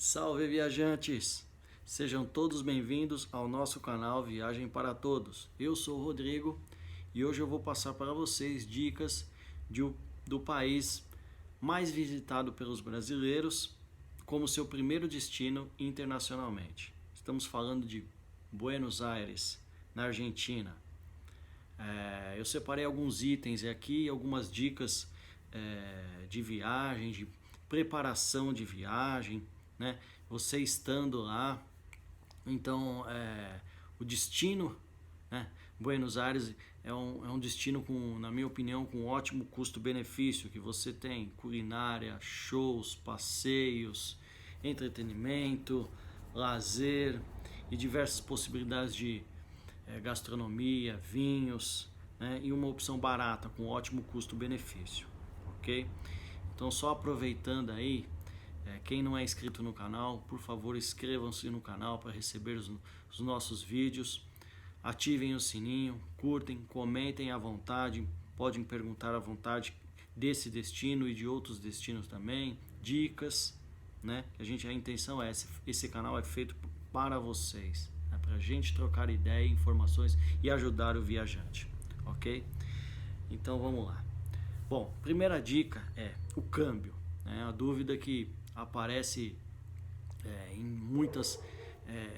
Salve viajantes! Sejam todos bem-vindos ao nosso canal Viagem para Todos. Eu sou o Rodrigo e hoje eu vou passar para vocês dicas do país mais visitado pelos brasileiros como seu primeiro destino internacionalmente. Estamos falando de Buenos Aires, na Argentina. Eu separei alguns itens aqui, algumas dicas de viagem, de preparação de viagem, né? Você estando lá, então o destino, né? Buenos Aires é um destino com, na minha opinião, com ótimo custo-benefício, que você tem culinária, shows, passeios, entretenimento, lazer e diversas possibilidades de gastronomia, vinhos, né? E uma opção barata com ótimo custo-benefício, ok? Então só aproveitando aí, quem não é inscrito no canal, por favor inscrevam-se no canal para receber os nossos vídeos, ativem o sininho, curtem, comentem à vontade, podem perguntar à vontade desse destino e de outros destinos também, dicas, né? A intenção é esse canal é feito para vocês, né? Para a gente trocar ideia, informações e ajudar o viajante, ok? Então vamos lá. Bom, primeira dica é o câmbio, né? A dúvida que aparece em muitas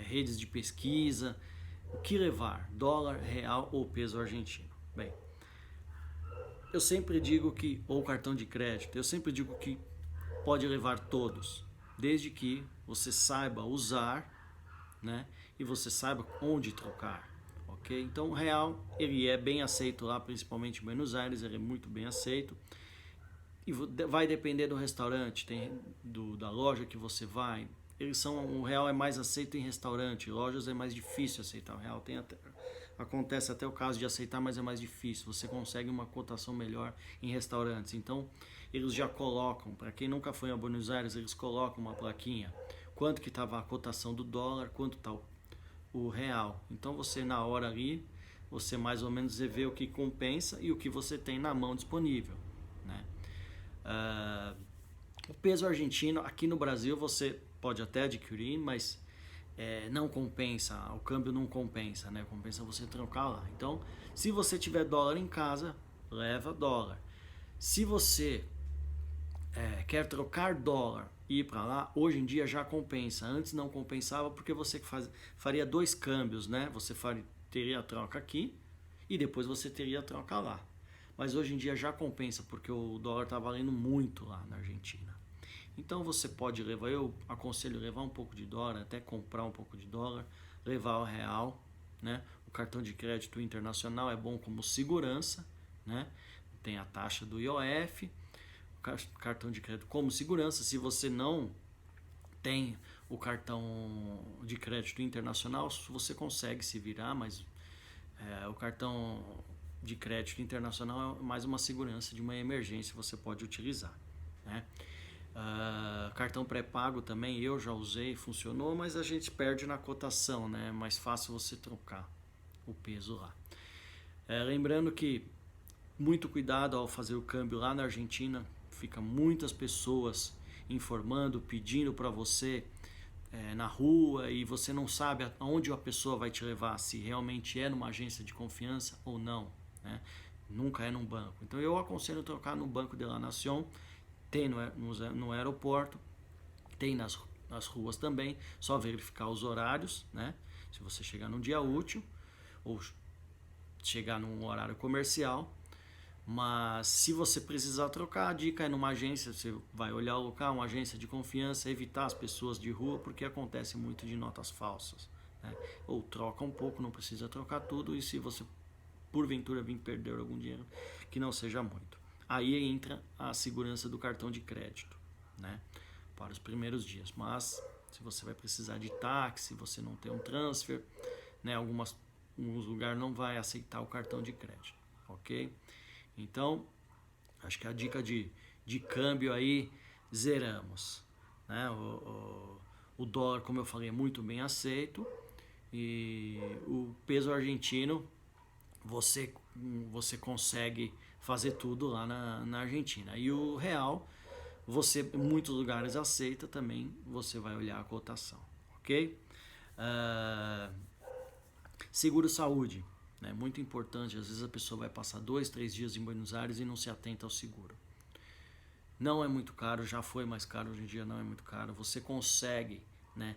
redes de pesquisa: o que levar, dólar, real ou peso argentino? Bem, eu sempre digo que, ou cartão de crédito, eu sempre digo que pode levar todos, desde que você saiba usar, né? E você saiba onde trocar, ok? Então o real, ele é bem aceito lá, principalmente em Buenos Aires, ele é muito bem aceito. E vai depender do restaurante, da loja que você vai. O real é mais aceito em restaurante, lojas é mais difícil aceitar o real. Acontece até o caso de aceitar, mas é mais difícil. Você consegue uma cotação melhor em restaurantes. Então, eles já colocam, para quem nunca foi a Buenos Aires, eles colocam uma plaquinha. Quanto que estava a cotação do dólar, quanto está o real. Então, você na hora ali, você mais ou menos vê o que compensa e o que você tem na mão disponível, né? O peso argentino aqui no Brasil você pode até adquirir, mas não compensa, o câmbio não compensa, né? Compensa você trocar lá. Então, se você tiver dólar em casa, leva dólar. Se você quer trocar dólar e ir para lá, hoje em dia já compensa. Antes não compensava porque você faria dois câmbios, né? Você teria a troca aqui e depois você teria a troca lá. Mas hoje em dia já compensa, porque o dólar está valendo muito lá na Argentina. Então você pode levar, eu aconselho levar um pouco de dólar, até comprar um pouco de dólar, levar o real, né? O cartão de crédito internacional é bom como segurança, né? Tem a taxa do IOF, o cartão de crédito como segurança. Se você não tem o cartão de crédito internacional, você consegue se virar, mas o cartão de crédito internacional é mais uma segurança de uma emergência, você pode utilizar, né? Cartão pré-pago também eu já usei, funcionou, mas a gente perde na cotação, né? É mais fácil você trocar o peso lá. Lembrando que muito cuidado ao fazer o câmbio lá na Argentina, fica muitas pessoas informando, pedindo para você na rua, e você não sabe aonde a pessoa vai te levar, se realmente é numa agência de confiança ou não, né? Nunca é num banco. Então eu aconselho trocar no Banco de la Nación, tem no aeroporto, tem nas ruas também, só verificar os horários, né? Se você chegar num dia útil ou chegar num horário comercial. Mas se você precisar trocar, a dica é numa agência, você vai olhar o local, uma agência de confiança, evitar as pessoas de rua, porque acontece muito de notas falsas, né? Ou troca um pouco, não precisa trocar tudo, e se você porventura vir perder algum dinheiro, que não seja muito. Aí entra a segurança do cartão de crédito, né? Para os primeiros dias. Mas se você vai precisar de táxi, você não tem um transfer, né? Alguns lugares não vai aceitar o cartão de crédito, ok? Então, acho que a dica de câmbio aí, zeramos, né? O dólar, como eu falei, é muito bem aceito, e o peso argentino, você consegue fazer tudo lá na Argentina. E o real, muitos lugares aceita também, você vai olhar a cotação, ok? Seguro saúde, né? Muito importante. Às vezes a pessoa vai passar 2, 3 dias em Buenos Aires e não se atenta ao seguro. Não é muito caro, já foi mais caro, hoje em dia não é muito caro. Você consegue, né?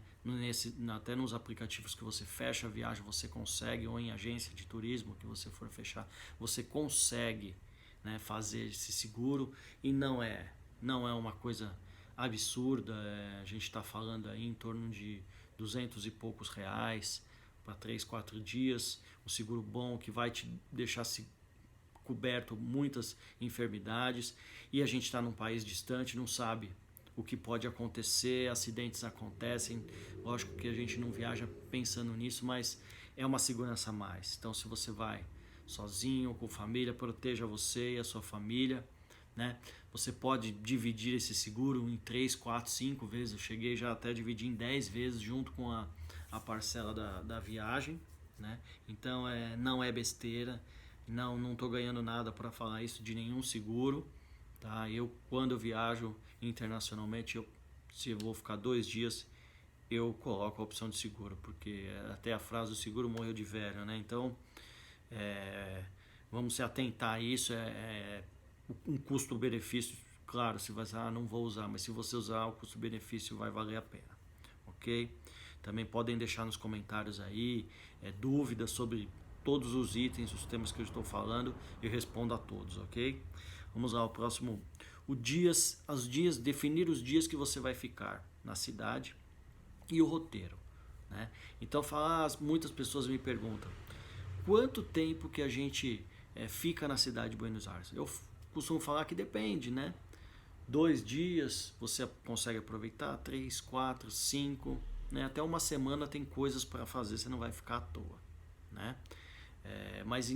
Até nos aplicativos que você fecha a viagem, você consegue, ou em agência de turismo que você for fechar, você consegue, né, fazer esse seguro, e não é uma coisa absurda. A gente está falando aí em torno de 200 e poucos reais para 3, 4 dias, um seguro bom que vai te deixar coberto muitas enfermidades, e a gente está num país distante, não sabe o que pode acontecer, acidentes acontecem, lógico que a gente não viaja pensando nisso, mas é uma segurança a mais. Então, se você vai sozinho, com família, proteja você e a sua família, né? Você pode dividir esse seguro em 3, 4, 5 vezes, eu cheguei já até a dividir em 10 vezes junto com a parcela da viagem, né? Então não é besteira, não estou ganhando nada para falar isso de nenhum seguro, tá? Quando eu viajo internacionalmente, se eu vou ficar 2 dias, eu coloco a opção de seguro, porque até a frase do seguro morreu de velho, né? Então vamos se atentar a isso. Um custo-benefício, claro, se você não vou usar, mas se você usar, o custo-benefício vai valer a pena, ok? Também podem deixar nos comentários aí dúvidas sobre todos os itens, os temas que eu estou falando, eu respondo a todos, ok? Vamos lá, o próximo, definir os dias que você vai ficar na cidade e o roteiro, né? Então, muitas pessoas me perguntam, quanto tempo que a gente fica na cidade de Buenos Aires? Eu costumo falar que depende, né? 2 dias você consegue aproveitar, 3, 4, 5, né? Até uma semana tem coisas para fazer, você não vai ficar à toa, né? Mas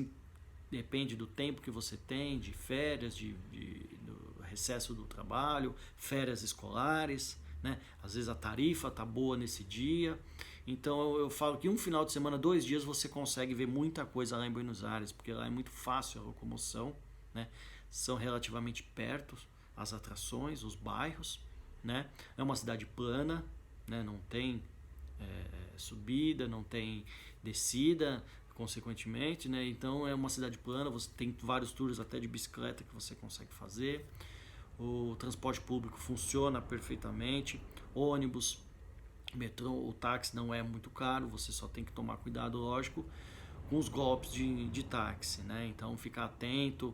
depende do tempo que você tem, de férias, do recesso do trabalho, férias escolares, né? Às vezes a tarifa tá boa nesse dia. Então eu falo que um final de semana, 2 dias, você consegue ver muita coisa lá em Buenos Aires, porque lá é muito fácil a locomoção, né? São relativamente perto as atrações, os bairros, né? É uma cidade plana, né? Não tem subida, não tem descida, consequentemente, né? Então é uma cidade plana, você tem vários tours até de bicicleta que você consegue fazer. O transporte público funciona perfeitamente, ônibus, metrô, o táxi não é muito caro, você só tem que tomar cuidado, lógico, com os golpes de táxi, né? Então ficar atento,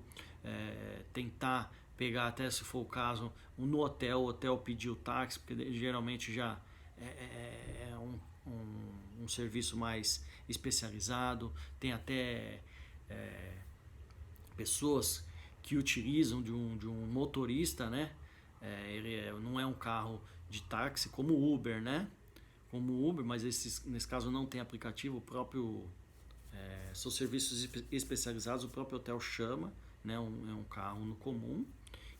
tentar pegar, até se for o caso, no hotel, o hotel pedir o táxi, porque geralmente já é um serviço mais especializado, tem até pessoas que utilizam de um motorista, né? Ele não é um carro de táxi como o Uber, né? Como o Uber, mas nesse caso não tem aplicativo, o próprio são serviços especializados, o próprio hotel chama, né? É um carro no comum,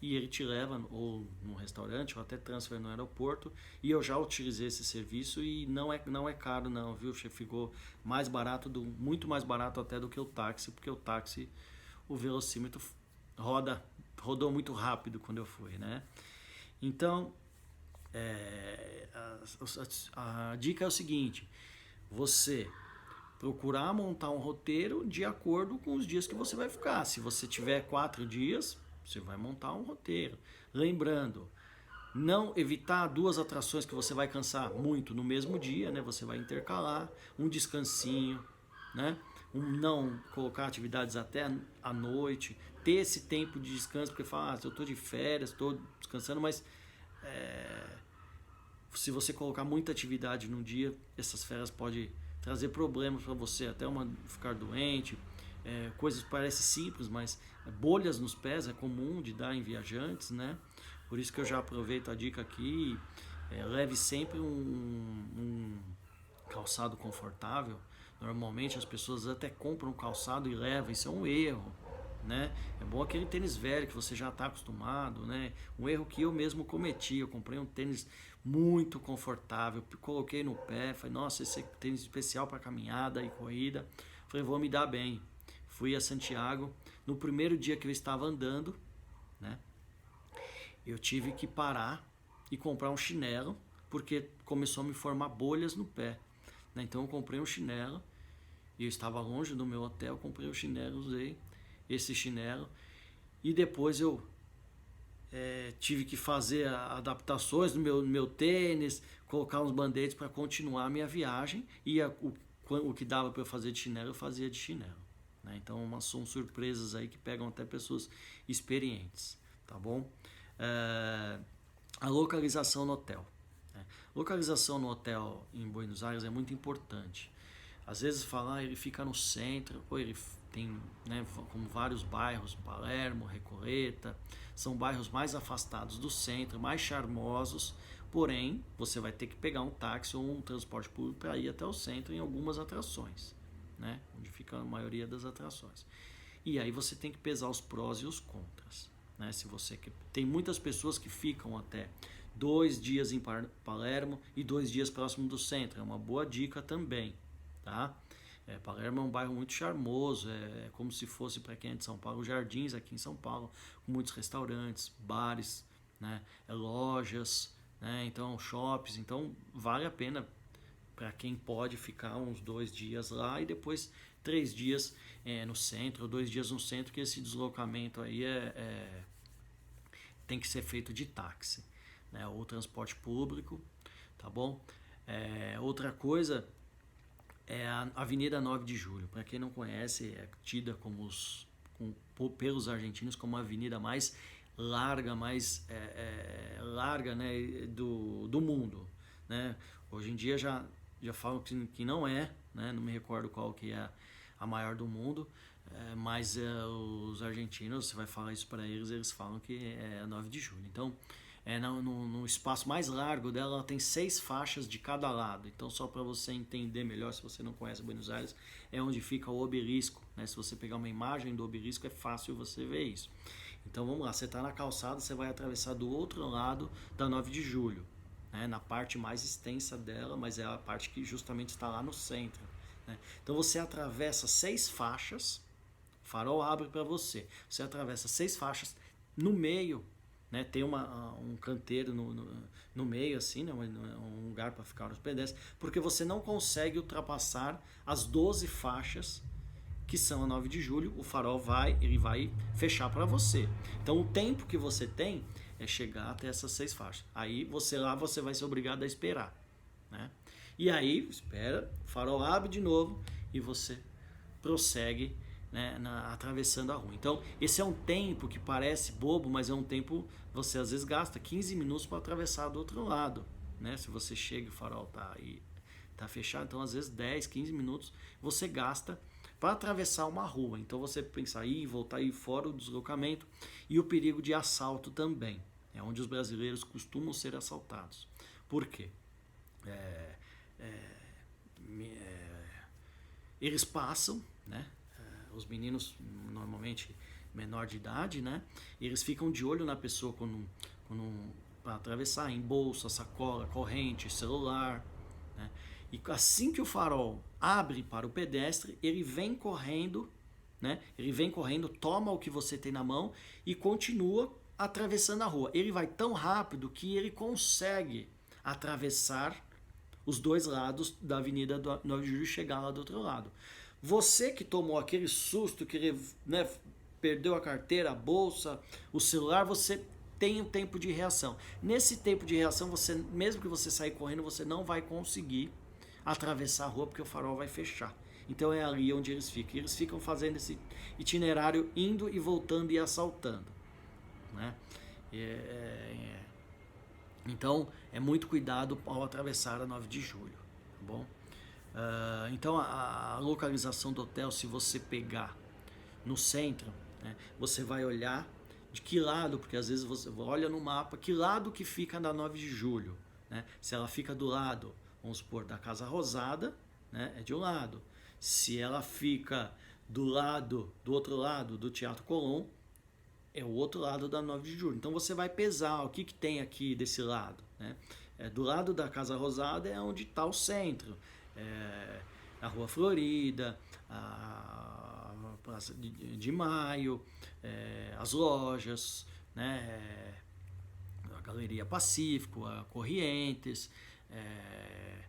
e ele te leva ou num restaurante ou até transfer no aeroporto, e eu já utilizei esse serviço e não é caro não, viu? Ficou mais barato, muito mais barato até do que o táxi, porque o táxi, o velocímetro rodou muito rápido quando eu fui, né? Então a dica é o seguinte: você procurar montar um roteiro de acordo com os dias que você vai ficar. Se você tiver 4 dias, você vai montar um roteiro. Lembrando, não evitar 2 atrações que você vai cansar muito no mesmo dia, né? Você vai intercalar, um descansinho, né? Não colocar atividades até a noite, ter esse tempo de descanso, porque fala, eu estou de férias, estou descansando, mas se você colocar muita atividade num dia, essas férias podem trazer problemas para você, até ficar doente, coisas que parecem simples, mas bolhas nos pés é comum de dar em viajantes, né? Por isso que eu já aproveito a dica aqui, leve sempre um calçado confortável. Normalmente as pessoas até compram um calçado e levam, isso é um erro, né? É bom aquele tênis velho que você já está acostumado, né? Um erro que eu mesmo cometi, eu comprei um tênis muito confortável, coloquei no pé, falei, nossa, esse é tênis especial para caminhada e corrida, falei, vou me dar bem. Fui a Santiago, no primeiro dia que eu estava andando, né? eu tive que parar e comprar um chinelo, porque começou a me formar bolhas no pé, né? Então eu comprei um chinelo, e eu estava longe do meu hotel, comprei o chinelo, usei esse chinelo, e depois eu tive que fazer adaptações no meu tênis, colocar uns band-aids para continuar a minha viagem, e o que dava para eu fazer de chinelo, eu fazia de chinelo, né? Então são surpresas aí que pegam até pessoas experientes, tá bom? A localização no hotel, né? Localização no hotel em Buenos Aires é muito importante. Às vezes falar, ele fica no centro, ou ele tem, né, como vários bairros, Palermo, Recoleta, são bairros mais afastados do centro, mais charmosos, porém você vai ter que pegar um táxi ou um transporte público para ir até o centro em algumas atrações, né, onde fica a maioria das atrações. E aí você tem que pesar os prós e os contras, né? Se você quer... Tem muitas pessoas que ficam até 2 dias em Palermo e 2 dias próximo do centro, é uma boa dica também, tá? Palermo é um bairro muito charmoso, é como se fosse, para quem é de São Paulo, Jardins aqui em São Paulo, com muitos restaurantes, bares, né, lojas, né, então shoppings, então vale a pena para quem pode ficar uns 2 dias lá e depois 3 dias no centro, ou 2 dias no centro, que esse deslocamento aí tem que ser feito de táxi, né, ou transporte público, tá bom? Outra coisa é a Avenida 9 de Julho. Para quem não conhece, é tida pelos argentinos como a avenida mais larga, larga, né, do mundo, né? Hoje em dia já falam que não é, né? Não me recordo qual que é a maior do mundo, mas os argentinos, você vai falar isso para eles, eles falam que é a 9 de Julho. Então, no espaço mais largo dela, ela tem 6 faixas de cada lado. Então, só para você entender melhor, se você não conhece Buenos Aires, é onde fica o obelisco, né? Se você pegar uma imagem do obelisco, é fácil você ver isso. Então, vamos lá, você está na calçada, você vai atravessar do outro lado da 9 de Julho, né? Na parte mais extensa dela, mas é a parte que justamente está lá no centro, né? Então, você atravessa 6 faixas, o farol abre para você. Você atravessa 6 faixas, no meio, né, tem um canteiro no meio, assim, né, um lugar para ficar os pedestres, porque você não consegue ultrapassar as 12 faixas que são a 9 de julho, o farol vai fechar para você. Então o tempo que você tem é chegar até essas 6 faixas. Aí você vai ser obrigado a esperar, né? E aí, espera, o farol abre de novo e você prossegue, né, atravessando a rua. Então, esse é um tempo que parece bobo, mas é um tempo, você às vezes gasta 15 minutos para atravessar do outro lado, né? Se você chega e o farol tá fechado, então às vezes 10, 15 minutos você gasta para atravessar uma rua. Então você pensa aí, voltar aí fora o deslocamento e o perigo de assalto também. É onde os brasileiros costumam ser assaltados. Por quê? Eles passam, né? Os meninos normalmente menor de idade, né? Eles ficam de olho na pessoa para atravessar, em bolsa, sacola, corrente, celular, né? E assim que o farol abre para o pedestre, ele vem correndo, né? Ele vem correndo, toma o que você tem na mão e continua atravessando a rua. Ele vai tão rápido que ele consegue atravessar os 2 lados da Avenida 9 de Julho e chegar lá do outro lado. Você que tomou aquele susto, que, né, perdeu a carteira, a bolsa, o celular, você tem um tempo de reação. Nesse tempo de reação, mesmo que você sair correndo, você não vai conseguir atravessar a rua porque o farol vai fechar. Então é ali onde eles ficam. Eles ficam fazendo esse itinerário, indo e voltando e assaltando, né? Então é muito cuidado ao atravessar a 9 de julho, tá bom? Então a localização do hotel, se você pegar no centro, né, você vai olhar de que lado, porque às vezes você olha no mapa, que lado que fica da 9 de julho, né? Se ela fica do lado, vamos supor, da Casa Rosada, né, é de um lado. Se ela fica do outro lado do Teatro Colón, é o outro lado da 9 de julho. Então você vai pesar o que tem aqui desse lado, né? Do lado da Casa Rosada é onde está o centro, a Rua Florida, a Praça de Maio, as lojas, né? Galeria Pacífico, a Corrientes, é,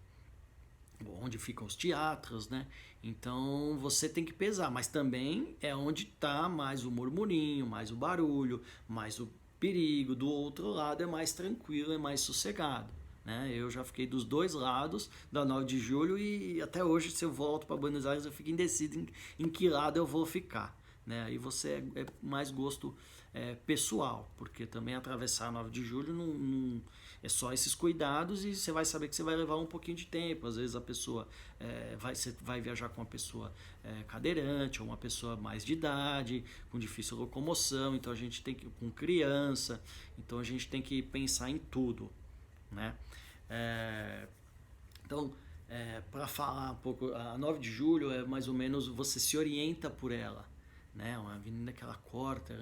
onde ficam os teatros, né? Então você tem que pesar, mas também é onde está mais o murmurinho, mais o barulho, mais o perigo. Do outro lado é mais tranquilo, é mais sossegado, né? Eu já fiquei dos dois lados da 9 de julho e até hoje, se eu volto para Buenos Aires, eu fico indeciso em que lado eu vou ficar, né? Aí você é mais gosto pessoal, porque também atravessar a 9 de julho não é só esses cuidados e você vai saber que você vai levar um pouquinho de tempo. Às vezes a pessoa você vai viajar com uma pessoa cadeirante ou uma pessoa mais de idade, com difícil locomoção, então a gente tem que, com criança, então a gente tem que pensar em tudo, né? Então, para falar um pouco, a 9 de julho é mais ou menos, você se orienta por ela, né? Uma avenida que ela corta,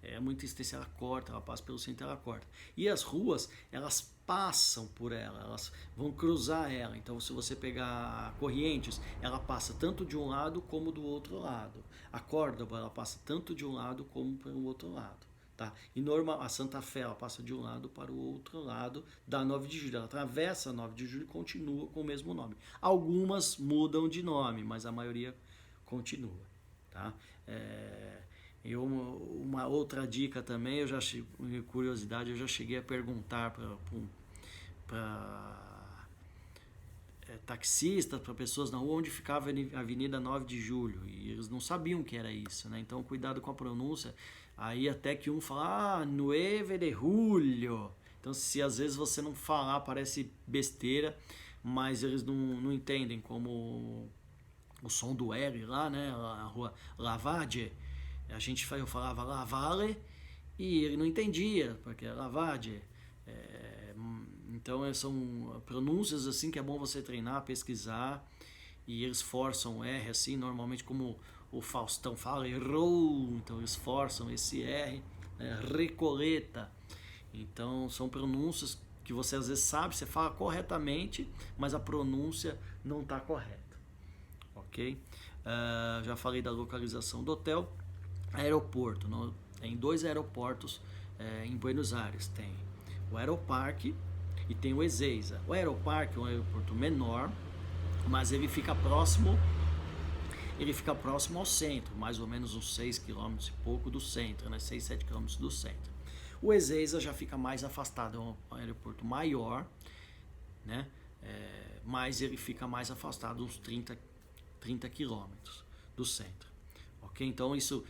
é muito extensa, ela corta, ela passa pelo centro, ela corta. E as ruas, elas passam por ela, elas vão cruzar ela. Então, se você pegar Corrientes, ela passa tanto de um lado como do outro lado. A Córdoba, ela passa tanto de um lado como para o outro lado. Tá? E a Santa Fé, ela passa de um lado para o outro lado da 9 de julho. Ela atravessa a 9 de julho e continua com o mesmo nome. Algumas mudam de nome, mas a maioria continua. Tá? Uma outra dica também, curiosidade, eu já cheguei a perguntar para taxistas, para pessoas na rua, onde ficava a Avenida 9 de Julho, e eles não sabiam que era isso, né? Então cuidado com a pronúncia. Aí até que um fala, 9 de Julho. Então, se às vezes você não falar, parece besteira, mas eles não entendem como o som do L lá, né? A rua Lavage. Eu falava Lavale e ele não entendia, porque é Lavage. Então são pronúncias assim que é bom você treinar, pesquisar, e eles forçam o R assim, normalmente como o Faustão fala, errou, então eles forçam esse R, né? Recoleta. Então são pronúncias que você às vezes sabe, você fala corretamente, mas a pronúncia não está correta, ok? Já falei da localização do hotel. Aeroporto, tem 2 aeroportos em Buenos Aires, tem o Aeroparque e tem o Ezeiza. O Aeroparque é um aeroporto menor, mas ele fica próximo ao centro, mais ou menos uns 6 km e pouco do centro, né? 6, 7 km do centro. O Ezeiza já fica mais afastado, é um aeroporto maior, né? Mas ele fica mais afastado, uns 30 km do centro. Ok? Então isso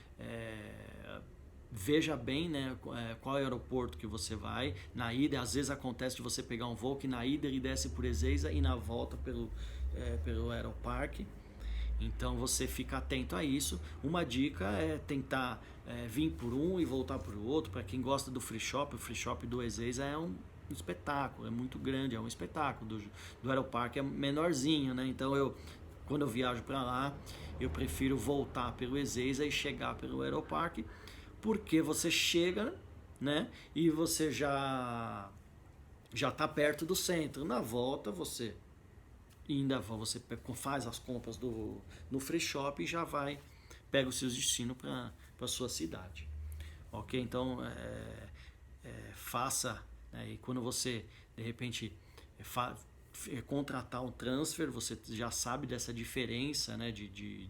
veja bem, né, qual aeroporto que você vai. Na ida, às vezes acontece de você pegar um voo que na ida ele desce por Ezeiza e na volta pelo Aeroparque. Então você fica atento a isso. Uma dica é tentar vir por um e voltar por outro. Para quem gosta do free shop, o free shop do Ezeiza é um espetáculo, é muito grande, é um espetáculo. Do Aeroparque é menorzinho, né? Então quando eu viajo para lá, eu prefiro voltar pelo Ezeiza e chegar pelo Aeroparque, porque você chega, né, e você já está perto do centro. Na volta você faz as compras no free shop e já pega os seus destinos para a sua cidade, ok? Então faça, né, e quando você de repente contratar um transfer, você já sabe dessa diferença, né, de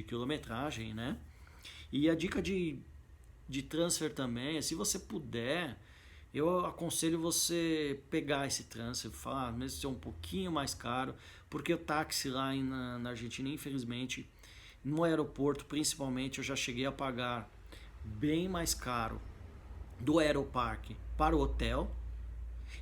quilometragem, né? E a dica de transfer também é, se você puder, eu aconselho você pegar esse transfer, falar, mesmo se é um pouquinho mais caro, porque o táxi lá na Argentina, infelizmente, no aeroporto principalmente, eu já cheguei a pagar bem mais caro do Aeroparque para o hotel.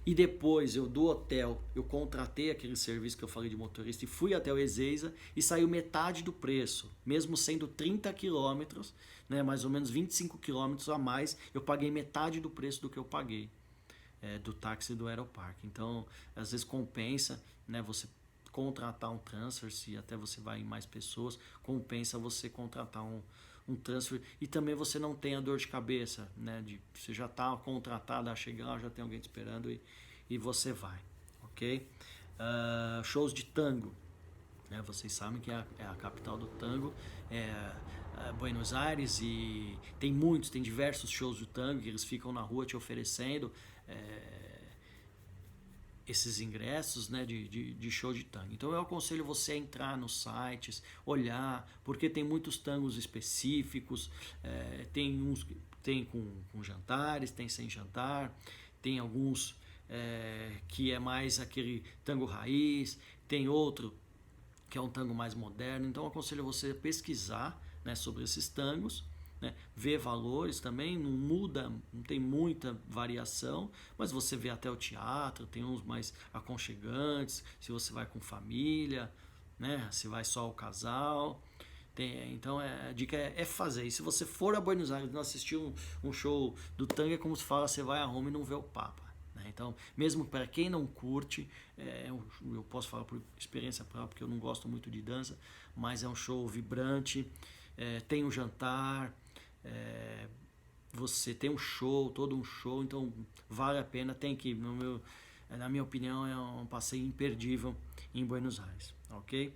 E depois do hotel eu contratei aquele serviço que eu falei de motorista e fui até o Ezeiza e saiu metade do preço, mesmo sendo 30 quilômetros, né, mais ou menos 25 quilômetros a mais, eu paguei metade do preço do que eu paguei do táxi do Aeroparque. Então às vezes compensa, né, você contratar um transfer, se até você vai em mais pessoas, compensa você contratar um transfer, e também você não tem a dor de cabeça, né, você já está contratado, a chegar lá, já tem alguém te esperando e você vai, ok? Shows de tango, né, vocês sabem que é a capital do tango, Buenos Aires, e tem diversos shows de tango que eles ficam na rua te oferecendo esses ingressos, né, de show de tango. Então eu aconselho você a entrar nos sites, olhar, porque tem muitos tangos específicos, tem uns tem com jantares, tem sem jantar, tem alguns que é mais aquele tango raiz, tem outro que é um tango mais moderno. Então eu aconselho você a pesquisar, né, sobre esses tangos, né, ver valores também, não muda, não tem muita variação, mas você vê até o teatro, tem uns mais aconchegantes, se você vai com família, né, se vai só o casal. Então a dica é fazer. E se você for a Buenos Aires e não assistir um show do tango, é como se fala, você vai a Roma e não vê o Papa. Então, mesmo para quem não curte, eu posso falar por experiência própria, porque eu não gosto muito de dança, mas é um show vibrante, tem um jantar, você tem um show, todo um show, então vale a pena, tem que ir. Na minha opinião, é um passeio imperdível em Buenos Aires, ok?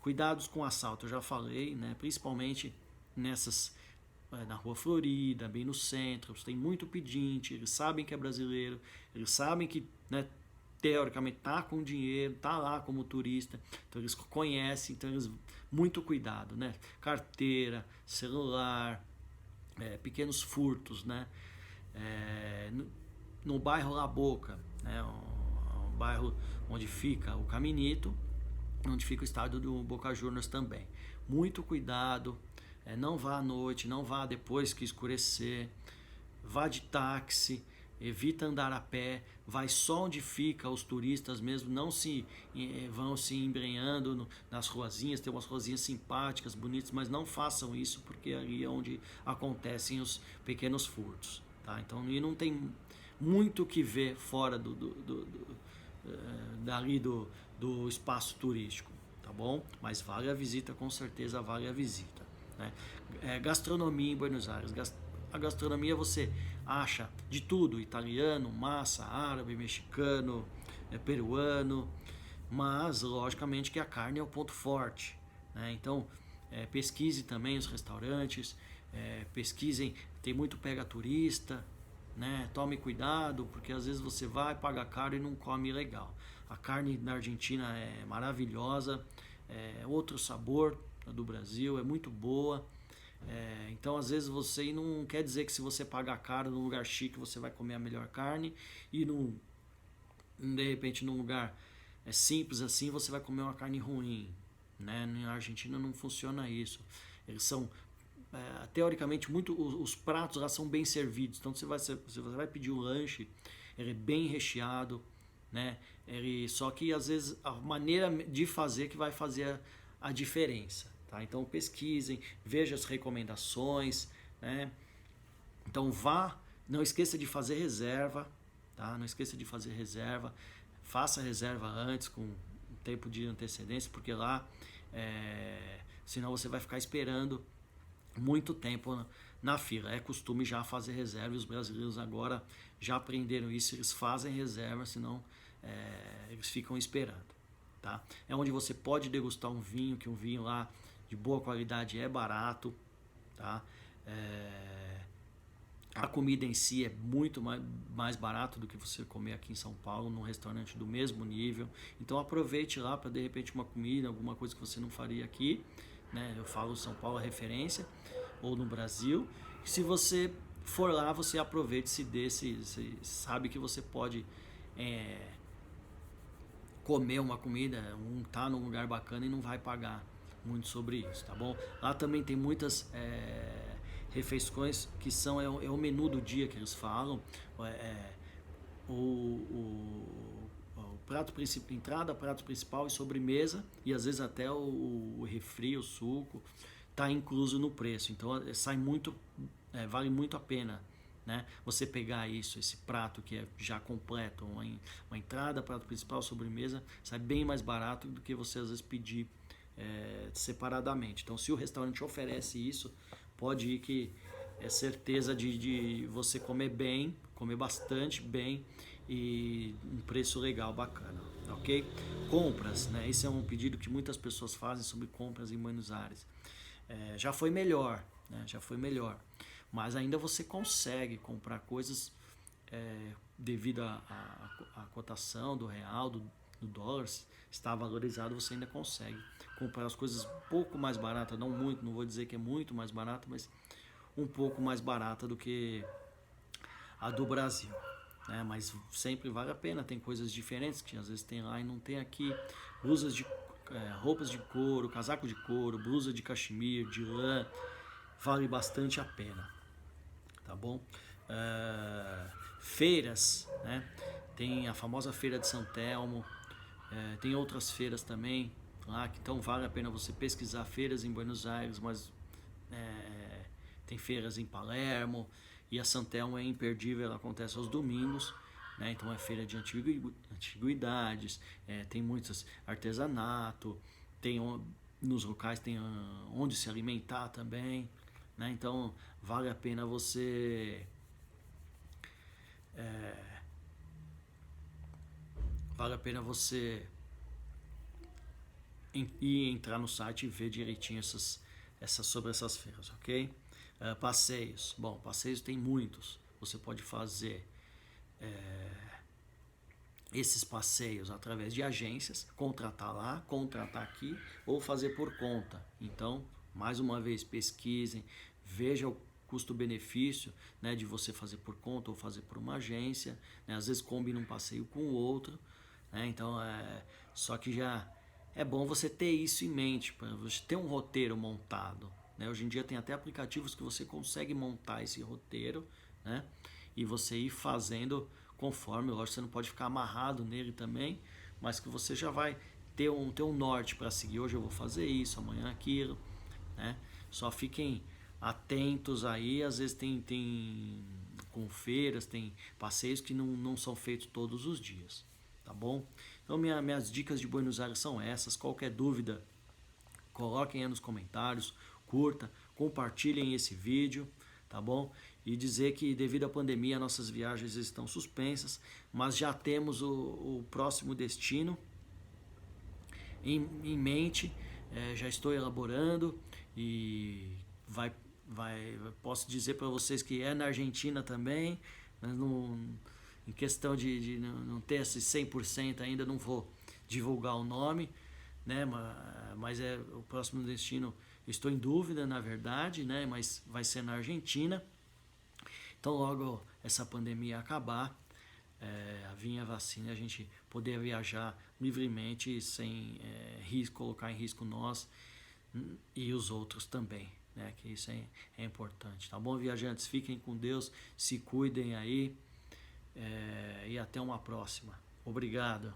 Cuidados com assalto, eu já falei, né? Principalmente na Rua Florida, bem no centro, tem muito pedinte, eles sabem que é brasileiro, eles sabem que, né, teoricamente tá com dinheiro, tá lá como turista, então eles conhecem, então eles muito cuidado, né? Carteira, celular, pequenos furtos, né? No bairro La Boca, né? Um bairro onde fica o Caminito, onde fica o estádio do Boca Juniors também. Muito cuidado, não vá à noite, não vá depois que escurecer, vá de táxi, evita andar a pé, vai só onde fica os turistas mesmo, não vão se embrenhando nas ruazinhas, tem umas ruazinhas simpáticas, bonitas, mas não façam isso, porque ali é onde acontecem os pequenos furtos, tá? Então, e não tem muito o que ver fora dali do espaço turístico, tá bom? Mas vale a visita, com certeza vale a visita, né? Gastronomia em Buenos Aires. A gastronomia você acha de tudo: italiano, massa, árabe, mexicano, peruano, mas logicamente que a carne é o ponto forte, né? Então pesquise também os restaurantes, pesquisem, tem muito pega turista, né? Tome cuidado, porque às vezes você vai pagar caro e não come legal. A carne na Argentina é maravilhosa, é outro sabor do Brasil, é muito boa. Então às vezes você não quer dizer que se você pagar caro num lugar chique você vai comer a melhor carne, e de repente num lugar simples assim você vai comer uma carne ruim, né? Na Argentina não funciona isso. Eles são teoricamente os pratos lá são bem servidos, então você vai pedir o lanche, ele é bem recheado, né? Só que às vezes a maneira de fazer que vai fazer a diferença, tá? Então pesquisem, vejam as recomendações, né? Então não esqueça de fazer reserva, tá? Não esqueça de fazer reserva, faça reserva antes com um tempo de antecedência, porque lá senão você vai ficar esperando muito tempo na fila. É costume já fazer reserva, e os brasileiros agora já aprenderam isso, eles fazem reserva, senão eles ficam esperando, tá? É onde você pode degustar um vinho, que um vinho lá de boa qualidade é barato, tá? A comida em si é muito mais barato do que você comer aqui em São Paulo, num restaurante do mesmo nível. Então aproveite lá para de repente uma comida, alguma coisa que você não faria aqui, né? Eu falo São Paulo é referência, ou no Brasil. Se você for lá, você aproveite, você sabe que você pode comer uma comida, tá num lugar bacana e não vai pagar muito sobre isso, tá bom? Lá também tem muitas refeições que são o menu do dia que eles falam, o prato principal, entrada, prato principal e sobremesa, e às vezes até o refri, o suco tá incluso no preço. Então vale muito a pena, né? Você pegar esse prato que é já completo, uma entrada, prato principal, sobremesa, sai bem mais barato do que você às vezes pedir separadamente. Então se o restaurante oferece isso, pode ir, que é certeza de você comer bem, comer bastante bem, e um preço legal, bacana, ok? Compras, né? Esse é um pedido que muitas pessoas fazem sobre compras em Buenos Aires. já foi melhor, né? Já foi melhor. Mas ainda você consegue comprar coisas devido à cotação do real, do dólar, está valorizado, você ainda consegue comprar as coisas um pouco mais baratas, não muito, não vou dizer que é muito mais barata, mas um pouco mais barata do que a do Brasil, né? Mas sempre vale a pena, tem coisas diferentes que às vezes tem lá e não tem aqui, roupas de couro, casaco de couro, blusa de cachemir, de lã, vale bastante a pena, tá bom? Feiras, né? Tem a famosa feira de São Telmo, tem outras feiras também lá, então vale a pena você pesquisar feiras em Buenos Aires, mas tem feiras em Palermo, e a São Telmo é imperdível, ela acontece aos domingos, né? Então é feira de antiguidades, tem muitos artesanato, tem nos locais tem onde se alimentar também, né? Então vale a pena você ir entrar no site e ver direitinho sobre essas feiras, ok? Passeios. Bom, passeios tem muitos. Você pode fazer esses passeios através de agências, contratar lá, contratar aqui ou fazer por conta. Então, mais uma vez, pesquisem, veja o custo-benefício, né, de você fazer por conta ou fazer por uma agência, né? Às vezes combina um passeio com o outro, né? Então, só que já é bom você ter isso em mente, para você ter um roteiro montado, né? Hoje em dia tem até aplicativos que você consegue montar esse roteiro, né? E você ir fazendo conforme, lógico, você não pode ficar amarrado nele também, mas que você já vai ter um norte para seguir. Hoje eu vou fazer isso, amanhã aquilo, né? Só fiquem atentos aí, às vezes tem com feiras, tem passeios que não são feitos todos os dias, tá bom? Então minhas dicas de Buenos Aires são essas. Qualquer dúvida, coloquem aí nos comentários, curta, compartilhem esse vídeo, tá bom? E dizer que devido à pandemia nossas viagens estão suspensas, mas já temos o próximo destino em mente, já estou elaborando e posso dizer para vocês que é na Argentina também, mas em questão de não ter esse 100% ainda, não vou divulgar o nome, né? Mas é o próximo destino, estou em dúvida na verdade, né? Mas vai ser na Argentina. Então logo essa pandemia acabar, vir a vacina, a gente poder viajar livremente sem colocar em risco nós e os outros também, né? Que isso é importante, tá bom, viajantes? Fiquem com Deus, se cuidem aí, e até uma próxima. Obrigado.